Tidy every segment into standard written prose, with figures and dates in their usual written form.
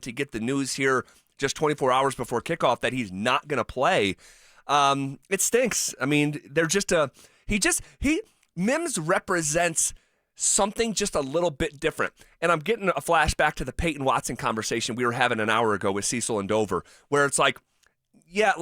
to get the news here just 24 hours before kickoff that he's not going to play. It stinks. I mean, they're just Mims represents something just a little bit different. And I'm getting a flashback to the Peyton Watson conversation we were having an hour ago with Cecil and Dover, where it's like, yeah,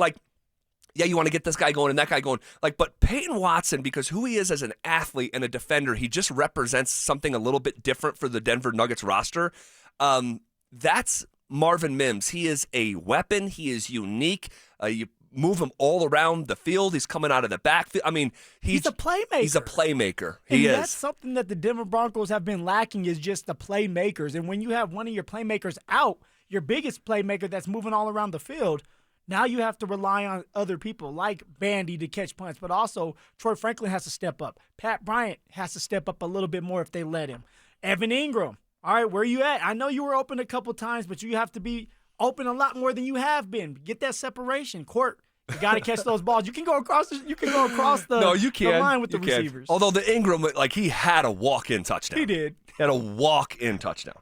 you want to get this guy going and that guy going. But Peyton Watson, because who he is as an athlete and a defender, he just represents something a little bit different for the Denver Nuggets roster. That's Marvin Mims. He is a weapon. He is unique. You move him all around the field. He's coming out of the backfield. I mean, he's a playmaker. He's a playmaker. That's something that the Denver Broncos have been lacking, is just the playmakers. And when you have one of your playmakers out, your biggest playmaker that's moving all around the field, now you have to rely on other people like Bandy to catch punts, but also Troy Franklin has to step up. Pat Bryant has to step up a little bit more if they let him. Evan Ingram, all right, where you at? I know you were open a couple times, but you have to be open a lot more than you have been. Get that separation. Court, you got to catch those balls. You can go across the no, you can. The line with you the can. receivers. Although the Ingram, he had a walk-in touchdown. He did. He had a walk-in touchdown.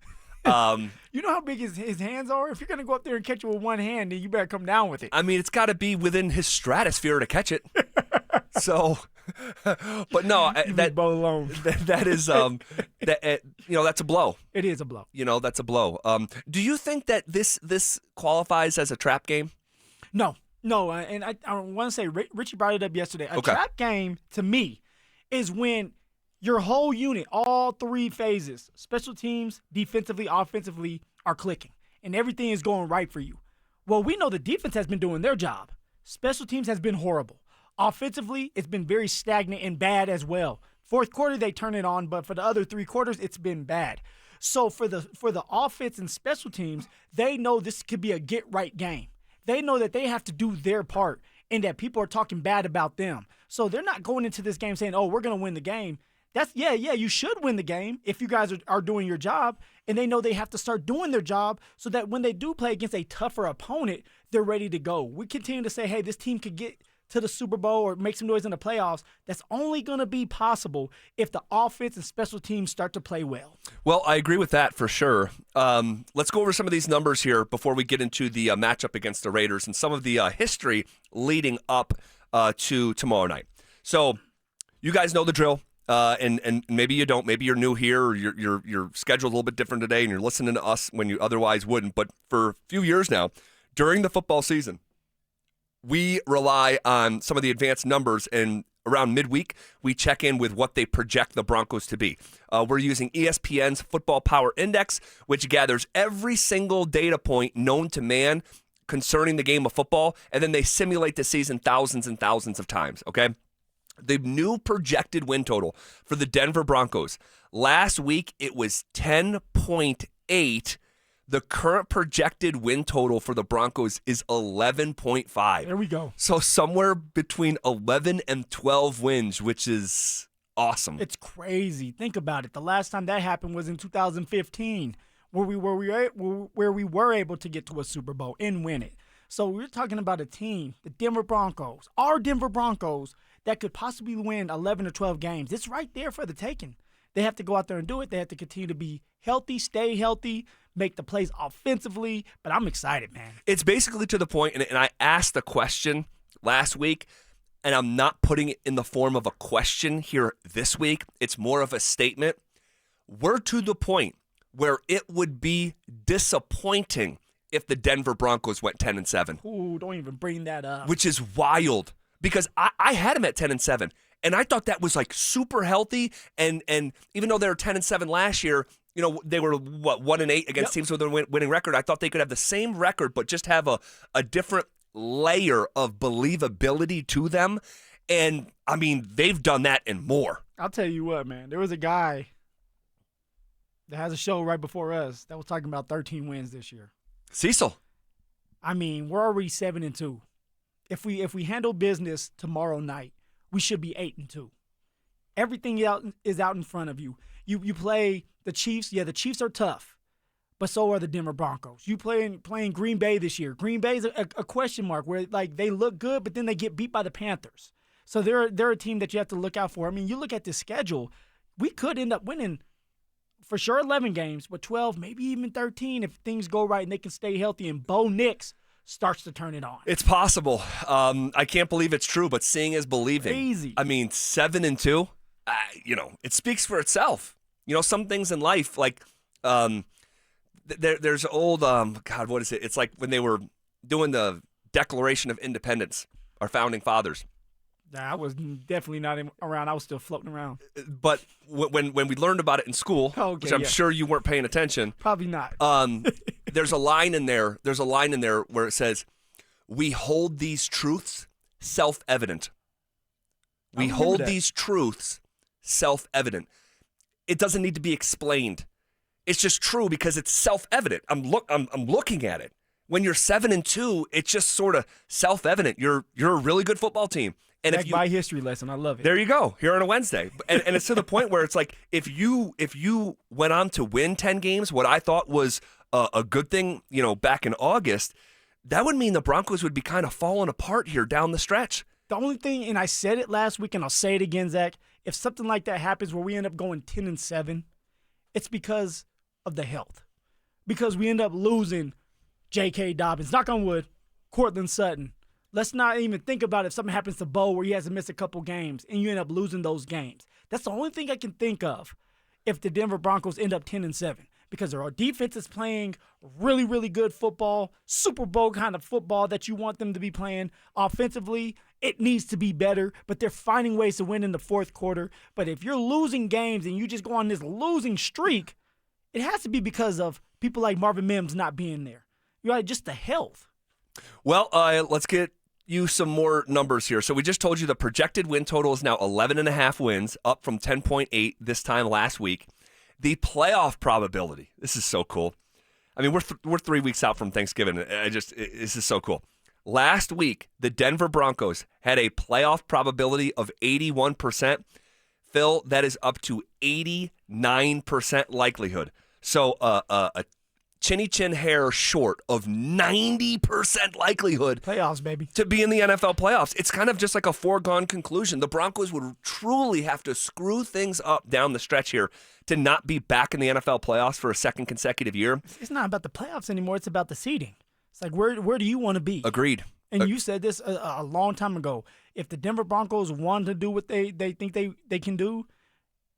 You know how big his hands are? If you're going to go up there and catch it with one hand, then you better come down with it. I mean, it's got to be within his stratosphere to catch it. So, but no, that is, that's a blow. It is a blow. That's a blow. Do you think that this qualifies as a trap game? No, and I want to say Richie brought it up yesterday. A trap game, to me, is when your whole unit, all three phases, special teams, defensively, offensively, are clicking, and everything is going right for you. Well, we know the defense has been doing their job. Special teams has been horrible. Offensively, it's been very stagnant and bad as well. Fourth quarter, they turn it on, but for the other 3 quarters, it's been bad. So for the offense and special teams, they know this could be a get-right game. They know that they have to do their part and that people are talking bad about them. So they're not going into this game saying, oh, we're going to win the game. You should win the game if you guys are doing your job, and they know they have to start doing their job so that when they do play against a tougher opponent, they're ready to go. We continue to say, hey, this team could get to the Super Bowl or make some noise in the playoffs. That's only going to be possible if the offense and special teams start to play well. Well, I agree with that for sure. Let's go over some of these numbers here before we get into the matchup against the Raiders and some of the history leading up to tomorrow night. So you guys know the drill. And maybe you don't. Maybe you're new here, or you're scheduled a little bit different today, and you're listening to us when you otherwise wouldn't. But for a few years now, during the football season, we rely on some of the advanced numbers, and around midweek, we check in with what they project the Broncos to be. We're using ESPN's Football Power Index, which gathers every single data point known to man concerning the game of football, and then they simulate the season thousands and thousands of times, okay? The new projected win total for the Denver Broncos, last week it was 10.8. The current projected win total for the Broncos is 11.5. There we go. So somewhere between 11 and 12 wins, which is awesome. It's crazy. Think about it. The last time that happened was in 2015, where we were able to get to a Super Bowl and win it. So we're talking about a team, the Denver Broncos, our Denver Broncos, that could possibly win 11 or 12 games. It's right there for the taking. They have to go out there and do it. They have to continue to be healthy, stay healthy, make the plays offensively. But I'm excited, man. It's basically to the point, and I asked the question last week, and I'm not putting it in the form of a question here this week. It's more of a statement. We're to the point where it would be disappointing if the Denver Broncos went 10-7. Ooh, don't even bring that up. Which is wild. Because I had them at 10-7, and I thought that was super healthy. And even though they were 10-7 last year, they were 1-8 against teams with a winning record. I thought they could have the same record, but just have a different layer of believability to them. And I mean, they've done that and more. I'll tell you what, man. There was a guy that has a show right before us that was talking about 13 wins this year. Cecil. I mean, we're already 7-2. If we handle business tomorrow night, we should be 8-2. Everything is out in front of you. You play the Chiefs. Yeah, the Chiefs are tough, but so are the Denver Broncos. You playing Green Bay this year. Green Bay is a question mark where they look good, but then they get beat by the Panthers. So they're a team that you have to look out for. I mean, you look at the schedule, we could end up winning for sure 11 games, but 12, maybe even 13 if things go right and they can stay healthy and Bo Nix starts to turn it on. It's possible. I can't believe it's true, but seeing is believing. Crazy. I mean, 7-2, it speaks for itself. Some things in life, like there's old, God, what is it? It's like when they were doing the Declaration of Independence, our founding fathers. Nah, I was definitely not around. I was still floating around. But when we learned about it in school, which I'm sure you weren't paying attention. Probably not. There's a line in there. There's a line in there where it says, "We hold these truths self-evident." We hold these truths self-evident. It doesn't need to be explained. It's just true because it's self-evident. I'm looking at it. When you're 7-2, it's just sort of self-evident. You're a really good football team. And if by history lesson, I love it. There you go. Here on a Wednesday, and it's to the point where it's like if you went on to win 10 games, what I thought was a good thing, back in August, that would mean the Broncos would be kind of falling apart here down the stretch. The only thing, and I said it last week, and I'll say it again, Zach, if something like that happens where we end up going 10-7, it's because of the health. Because we end up losing J.K. Dobbins, knock on wood, Cortland Sutton. Let's not even think about if something happens to Bo where he has to miss a couple games and you end up losing those games. That's the only thing I can think of if the Denver Broncos end up 10-7 because our defense is playing really, really good football, Super Bowl kind of football that you want them to be playing. Offensively, it needs to be better, but they're finding ways to win in the fourth quarter. But if you're losing games and you just go on this losing streak, it has to be because of people like Marvin Mims not being there. Right, just the health. Well, let's get you some more numbers here. So we just told you the projected win total is now 11.5 wins, up from 10.8 this time last week. The playoff probability. This is so cool. I mean, we're 3 weeks out from Thanksgiving. This is so cool. Last week, the Denver Broncos had a playoff probability of 81%. Phil, that is up to 89% likelihood. So a chinny chin hair short of 90% likelihood playoffs, baby, to be in the NFL playoffs. It's kind of just like a foregone conclusion. The Broncos would truly have to screw things up down the stretch here to not be back in the NFL playoffs for a second consecutive year. It's not about the playoffs anymore. It's about the seeding. It's like, where do you want to be? Agreed. And you said this a long time ago. If the Denver Broncos want to do what they think they can do,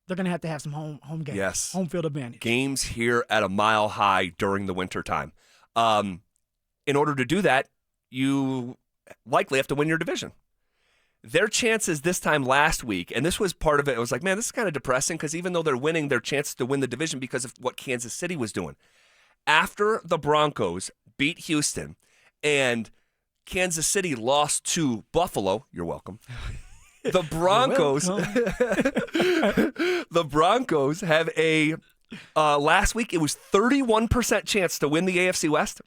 they're going to have some home games. Yes. Home field advantage. Games here at a mile high during the wintertime. In order to do that, you likely have to win your division. Their chances this time last week, and this was part of it, I was like, man, this is kind of depressing because even though they're winning, their chances to win the division because of what Kansas City was doing. After the Broncos beat Houston and Kansas City lost to Buffalo, you're welcome. The Broncos have a last week it was 31% chance to win the AFC West.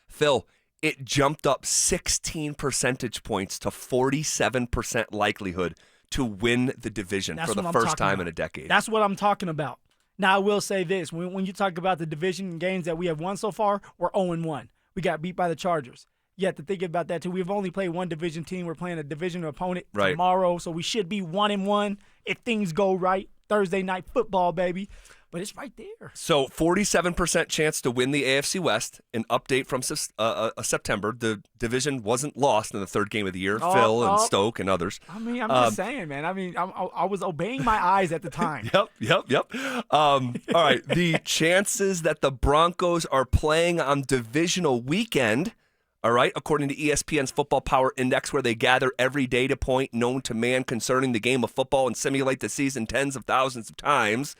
Phil, it jumped up 16 percentage points to 47% likelihood to win the division for the first time in a decade. That's what I'm talking about. Now I will say this, when you talk about the division games that we have won so far, we're 0-1. We got beat by the Chargers. You have to think about that, too. We've only played one division team. We're playing a division opponent tomorrow, so we should be 1-1 if things go right. Thursday night football, baby. But it's right there. So 47% chance to win the AFC West. An update from September. The division wasn't lost in the third game of the year. Phil and Stoke and others. I mean, I'm just saying, man. I mean, I was obeying my eyes at the time. Yep. All right. The chances that the Broncos are playing on divisional weekend, all right, according to ESPN's Football Power Index, where they gather every data point known to man concerning the game of football and simulate the season tens of thousands of times.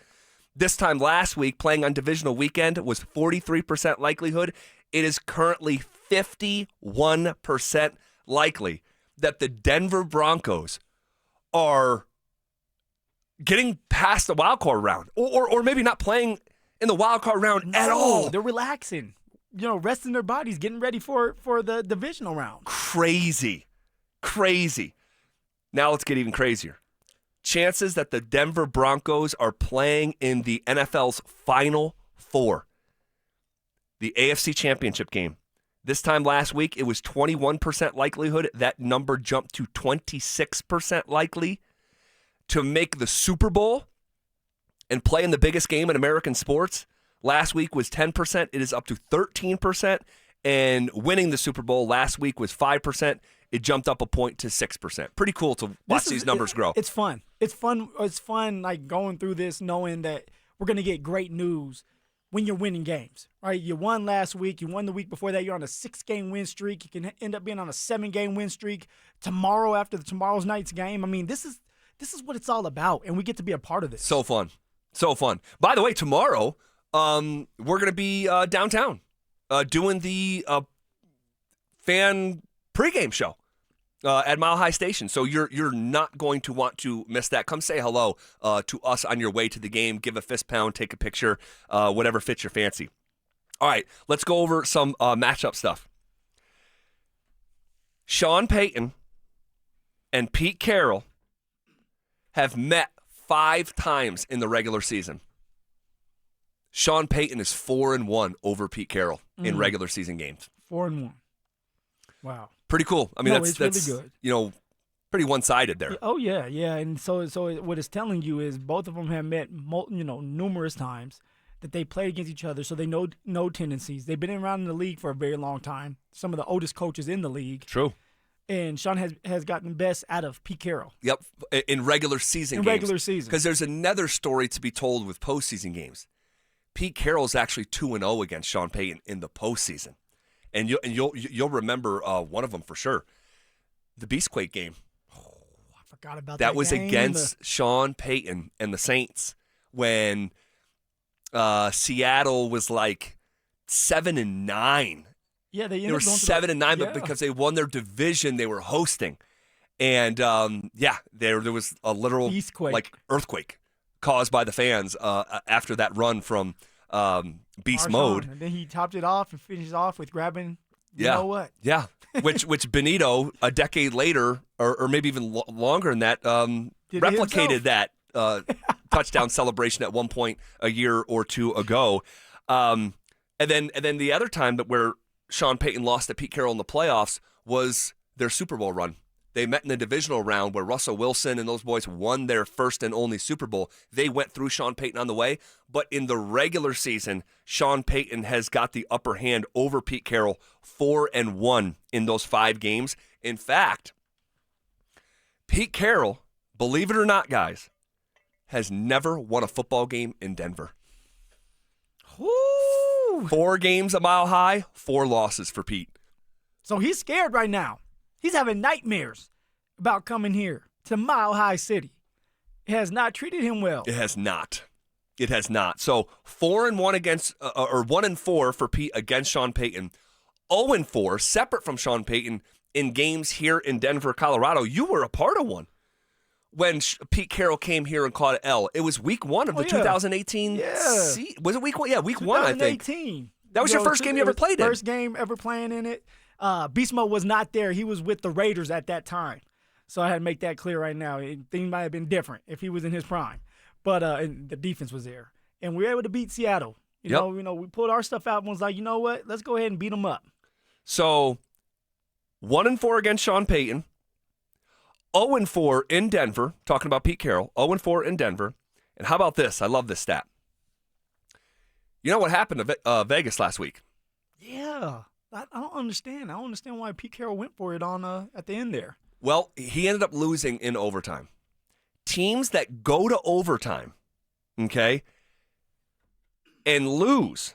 This time last week, playing on divisional weekend was 43% likelihood. It is currently 51% likely that the Denver Broncos are getting past the wild card round, or maybe not playing in the wild card round at all. They're relaxing. Resting their bodies, getting ready for the divisional round. Crazy. Now let's get even crazier. Chances that the Denver Broncos are playing in the NFL's Final Four. The AFC Championship game. This time last week, it was 21% likelihood. That number jumped to 26% likely. To make the Super Bowl, and play in the biggest game in American sports. Last week was 10%. It is up to 13%. And winning the Super Bowl last week was 5%. It jumped up a point to 6%. Pretty cool to watch these numbers grow. It's fun. It's fun like going through this knowing that we're going to get great news when you're winning games, right? You won last week. You won the week before that. You're on a 6-game win streak. You can end up being on a 7-game win streak tomorrow after tomorrow's night's game. I mean, this is what it's all about, and we get to be a part of this. So fun. So fun. By the way, tomorrow we're going to be downtown doing the fan pregame show at Mile High Station. So you're not going to want to miss that. Come say hello to us on your way to the game. Give a fist pound, take a picture, whatever fits your fancy. All right, let's go over some matchup stuff. Sean Payton and Pete Carroll have met 5 times in the regular season. Sean Payton is 4-1 over Pete Carroll in regular season games. 4-1. Wow. Pretty cool. I mean, that's really good. Pretty one-sided there. Oh yeah, yeah. And so what it's telling you is both of them have met, numerous times that they played against each other, so they know tendencies. They've been around in the league for a very long time. Some of the oldest coaches in the league. True. And Sean has gotten the best out of Pete Carroll. Yep, in regular season games. In regular season. Because there's another story to be told with postseason games. Pete Carroll is actually 2-0 against Sean Payton in the postseason. And you'll remember one of them for sure. The Beastquake game. Oh, I forgot about that. That was against Sean Payton and the Saints when Seattle was like 7-9. Yeah, they were 7-9, but because they won their division, they were hosting. And there was a literal Beastquake. Earthquake caused by the fans after that run from Beast Mode. And then he topped it off and finished off with grabbing, you know what? Yeah, which Benito, a decade later, or maybe even longer than that, replicated that touchdown celebration at one point a year or two ago. And then the other time where Sean Payton lost to Pete Carroll in the playoffs was their Super Bowl run. They met in the divisional round where Russell Wilson and those boys won their first and only Super Bowl. They went through Sean Payton on the way, but in the regular season, Sean Payton has got the upper hand over Pete Carroll, 4-1 in those 5 games. In fact, Pete Carroll, believe it or not, guys, has never won a football game in Denver. Woo! 4 games at Mile High, 4 losses for Pete. So he's scared right now. He's having nightmares about coming here to Mile High City. It has not treated him well. It has not. It has not. So 4-1 against, or 1-4 for Pete against Sean Payton. 0-4 separate from Sean Payton in games here in Denver, Colorado. You were a part of one when Pete Carroll came here and caught an L. It was week 1 of the 2018 was it week 1? Yeah, week 1, I think. 2018. That was your first game you ever played in. First game ever playing in it. Beast Mode was not there. He was with the Raiders at that time. So I had to make that clear right now. Things might have been different if he was in his prime. But and the defense was there. And we were able to beat Seattle. You know, we pulled our stuff out and was like, you know what? Let's go ahead and beat them up. So 1-4 against Sean Payton. 0-4 in Denver. Talking about Pete Carroll. 0-4 in Denver. And how about this? I love this stat. You know what happened to Vegas last week? Yeah. I don't understand. I don't understand why Pete Carroll went for it on at the end there. Well, he ended up losing in overtime. Teams that go to overtime, okay, and lose,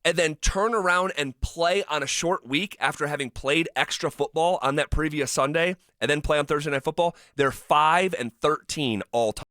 and then turn around and play on a short week after having played extra football on that previous Sunday, and then play on Thursday Night Football, they're 5-13 all time.